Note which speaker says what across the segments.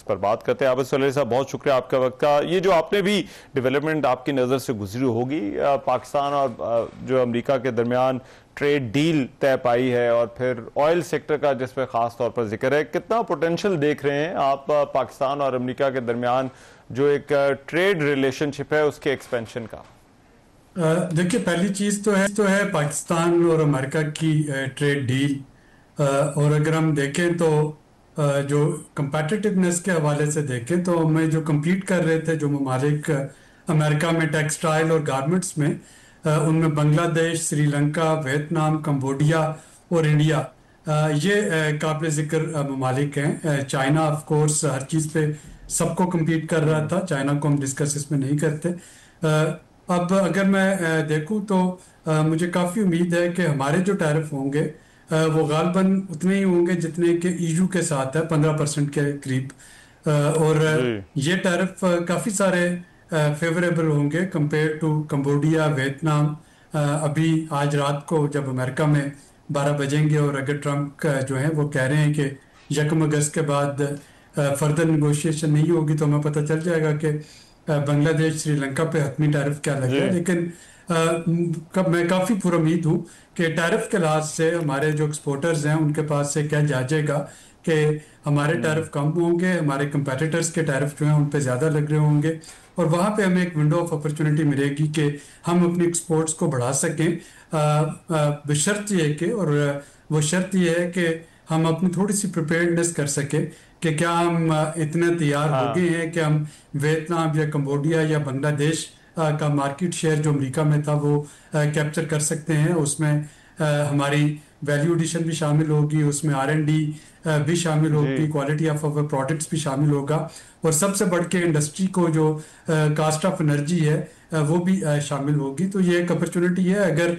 Speaker 1: पर बात करते हैं। आबिद सलेह साहब, बहुत शुक्रिया आपका वक्त का। ये जो आपने भी डेवलपमेंट आपकी नज़र से गुजरी होगी, पाकिस्तान और जो अमेरिका के दरमियान ट्रेड डील तय पाई है और फिर ऑयल सेक्टर का जिस पे खास तौर पर जिक्र है, कितना पोटेंशियल देख रहे हैं आप पाकिस्तान और अमेरिका के दरमियान जो एक ट्रेड रिलेशनशिप है उसके एक्सपेंशन का?
Speaker 2: देखिए, पहली चीज़ तो है पाकिस्तान और अमेरिका की ट्रेड डील। और अगर हम देखें तो जो कंपेटिटिवनेस के हवाले से देखें तो हमें जो compete कर रहे थे जो ममालिक अमेरिका में टेक्सटाइल और गारमेंट्स में, उनमें बांग्लादेश, श्रीलंका, वियतनाम, कंबोडिया और इंडिया, ये काबिल ज़िक्र ममालिक हैं। चाइना ऑफ कोर्स हर चीज़ पे सबको compete कर रहा था, चाइना को हम डिस्कस इसमें नहीं करते। अब अगर मैं देखूं तो मुझे काफ़ी उम्मीद है कि हमारे जो टैरिफ होंगे वो गालबन उतने ही होंगे जितने कि ईयू के साथ है, 15% के करीब। और ये टैरिफ काफ़ी सारे फेवरेबल होंगे कंपेयर टू कंबोडिया, वियतनाम। अभी आज रात को जब अमेरिका में 12 बजेंगे और अगर ट्रंप जो है वो कह रहे हैं कि 1 अगस्त के बाद फर्दर निगोशिएशन नहीं होगी, तो हमें पता चल जाएगा कि बांग्लादेश, श्रीलंका पे हतमी टैरिफ क्या लग गया। लेकिन मैं काफ़ी पुरुम्मीद हूँ कि टैरिफ के लिहाज से हमारे जो एक्सपोर्टर्स हैं उनके पास से क्या जाएगा कि हमारे टैरिफ कम होंगे, हमारे कंपेटिटर्स के टैरिफ जो हैं उन पे ज़्यादा लग रहे होंगे, और वहाँ पे हमें एक विंडो ऑफ अपॉर्चुनिटी मिलेगी कि हम अपनी एक्सपोर्ट्स को बढ़ा सकें। बशर्त ये कि, और वो शर्त ये है कि हम अपनी थोड़ी सी प्रिपेयर्डनेस कर सके कि क्या हम इतने तैयार हो गए हैं कि हम वियतनाम या कंबोडिया या बांग्लादेश का मार्केट शेयर जो अमेरिका में था वो कैप्चर कर सकते हैं। उसमें हमारी वैल्यू एडिशन भी शामिल होगी, उसमें R&D भी शामिल होगी, क्वालिटी ऑफ अवर प्रोडक्ट्स भी शामिल होगा, और सबसे बढ़ के इंडस्ट्री को जो कास्ट ऑफ एनर्जी है वो भी शामिल होगी। तो ये एक अपॉर्चुनिटी है। अगर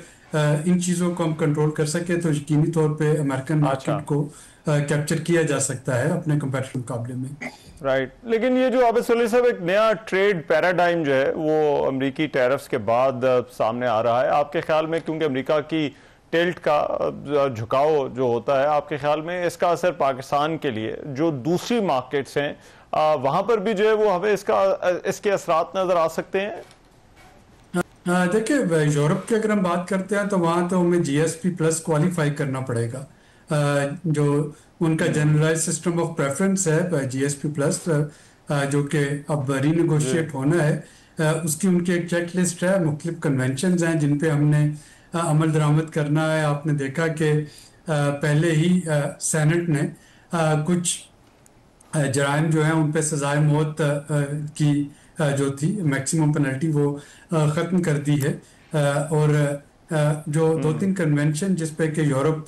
Speaker 2: इन चीज़ों को हम कंट्रोल कर सके तो यकीनी तौर पे अमेरिकन मार्केट को कैप्चर किया जा सकता है अपने कंपेटिटिव मुकाबले में।
Speaker 1: राइट लेकिन ये जो आबिद सलेह साहब एक नया ट्रेड पैराडाइम जो है वो अमेरिकी टैरिफ्स के बाद सामने आ रहा है, आपके ख्याल में, क्योंकि अमेरिका की टिल्ट का झुकाव जो होता है, आपके ख्याल में इसका असर पाकिस्तान के लिए जो दूसरी मार्केट्स हैं वहां पर भी जो है वो हमें इसके असरात नजर आ सकते हैं?
Speaker 2: देखिए, यूरोप की अगर हम बात करते हैं तो वहाँ तो हमें GSP+ क्वालिफाई करना पड़ेगा। जो उनका जनरलाइज सिस्टम ऑफ प्रेफरेंस है GSP+, जो कि अब रीनेगोशिएट होना है, उसकी उनकी एक चेक लिस्ट है, मुख्तलिफ कन्वेंशंस हैं जिन पे हमने अमल दरामद करना है। आपने देखा कि पहले ही सेनेट ने कुछ जराइम जो हैं उन पे सजाए मौत की जो थी मैक्सिमम पेनल्टी वो ख़त्म कर दी है। और जो 2-3 कन्वेंशन जिस पे कि यूरोप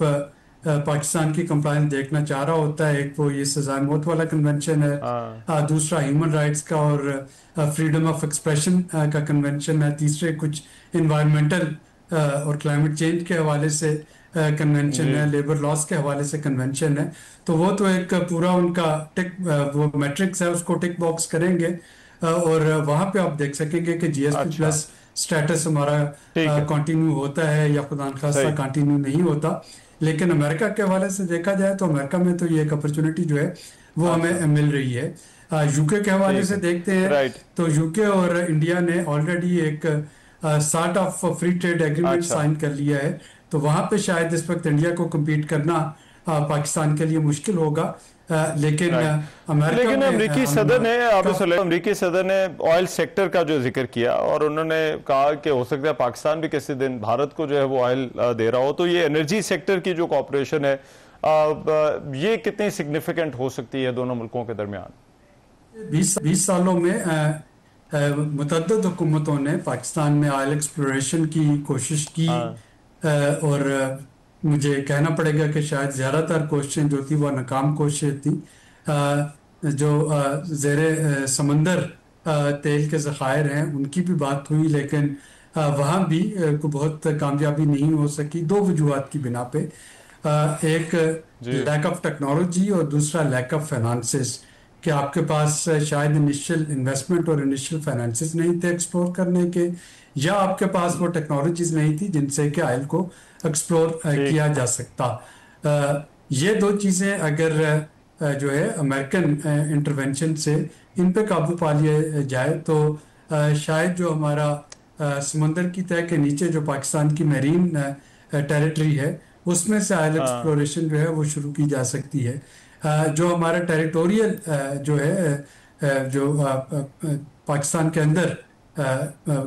Speaker 2: पाकिस्तान की कंप्लायंस देखना चाह रहा होता है, एक वो ये सजा मौत वाला कन्वेंशन है, दूसरा ह्यूमन राइट्स का और फ्रीडम ऑफ एक्सप्रेशन का कन्वेंशन है, तीसरे कुछ इन्वायरमेंटल और क्लाइमेट चेंज के हवाले से कन्वेंशन है, लेबर लॉस के हवाले से कन्वेंशन है। तो वो तो एक पूरा उनका टिक वो मैट्रिक्स है, उसको टिक बॉक्स करेंगे और वहाँ पे आप देख सकेंगे कि GSP+ स्टेटस हमारा कंटिन्यू होता है या खुदा न खास्ता कंटिन्यू नहीं होता। लेकिन अमेरिका के हवाले से देखा जाए तो अमेरिका में तो ये एक अपॉर्चुनिटी जो है वो हमें मिल रही है। यूके के हवाले से देखते हैं तो यूके और इंडिया ने ऑलरेडी एक sort of free trade agreement sign कर लिया है, तो वहाँ पे शायद इस वक्त इंडिया को कम्पीट करना पाकिस्तान के लिए मुश्किल होगा। लेकिन
Speaker 1: अमेरिकी सदर ने ऑयल सेक्टर का जो जिक्र किया और उन्होंने कहा कि हो सकता है पाकिस्तान भी किसी दिन भारत को जो है वो ऑयल दे रहा हो, तो ये एनर्जी सेक्टर की जो कॉपरेशन है ये कितनी सिग्निफिकेंट हो सकती है दोनों मुल्कों के दरमियान?
Speaker 2: 20 सालों में मुतअद्दिद हुकूमतों ने पाकिस्तान में ऑयल एक्सप्लोरेशन की कोशिश की, और मुझे कहना पड़ेगा कि शायद ज़्यादातर कोशिशें जो थी वह नाकाम कोशिशें थी। जो ज़ेरे समंदर तेल के ज़खायर हैं उनकी भी बात हुई, लेकिन वहाँ भी को बहुत कामयाबी नहीं हो सकी, दो वजूहात की बिना पे। एक लैक ऑफ टेक्नोलॉजी और दूसरा लैक ऑफ फाइनेंसेस, कि आपके पास शायद इनिशियल इन्वेस्टमेंट और इनिशियल फाइनेंसेस नहीं थे एक्सप्लोर करने के, या आपके पास वो टेक्नोलॉजीज नहीं थी जिनसे कि ऑयल को एक्सप्लोर किया जा सकता। ये दो चीज़ें अगर जो है अमेरिकन इंटरवेंशन से इन पे काबू पा लिया जाए तो शायद जो हमारा समंदर की तह के नीचे जो पाकिस्तान की मैरीन टेरिटरी है उसमें से ऑयल
Speaker 1: हाँ
Speaker 2: एक्सप्लोरेशन जो है वो शुरू की जा सकती है। जो हमारा टेरिटोरियल जो है जो पाकिस्तान के अंदर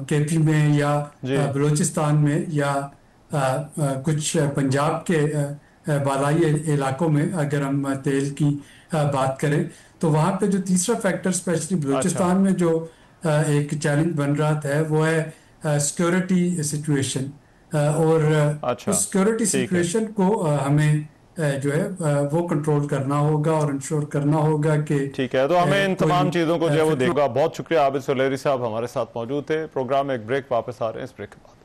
Speaker 2: केपी में या
Speaker 1: जी।
Speaker 2: बलूचिस्तान में या कुछ पंजाब के बालाई इलाकों में अगर हम तेल की बात करें तो वहाँ पे जो तीसरा फैक्टर स्पेशली
Speaker 1: अच्छा
Speaker 2: बलूचिस्तान में जो एक चैलेंज बन रहा है वो है सिक्योरिटी सिचुएशन। और
Speaker 1: अच्छा।
Speaker 2: उस सिक्योरिटी
Speaker 1: ठीक है।
Speaker 2: सिचुएशन को हमें जो है वो कंट्रोल करना होगा और इंश्योर करना होगा कि
Speaker 1: ठीक है, तो हमें इन
Speaker 2: कोई
Speaker 1: तमाम चीज़ों को जो है वो
Speaker 2: फिक्र
Speaker 1: देगा। बहुत शुक्रिया आबिद सुलेरी साहब हमारे साथ मौजूद थे। प्रोग्राम में एक ब्रेक, वापस आ रहे हैं इस ब्रेक के बाद।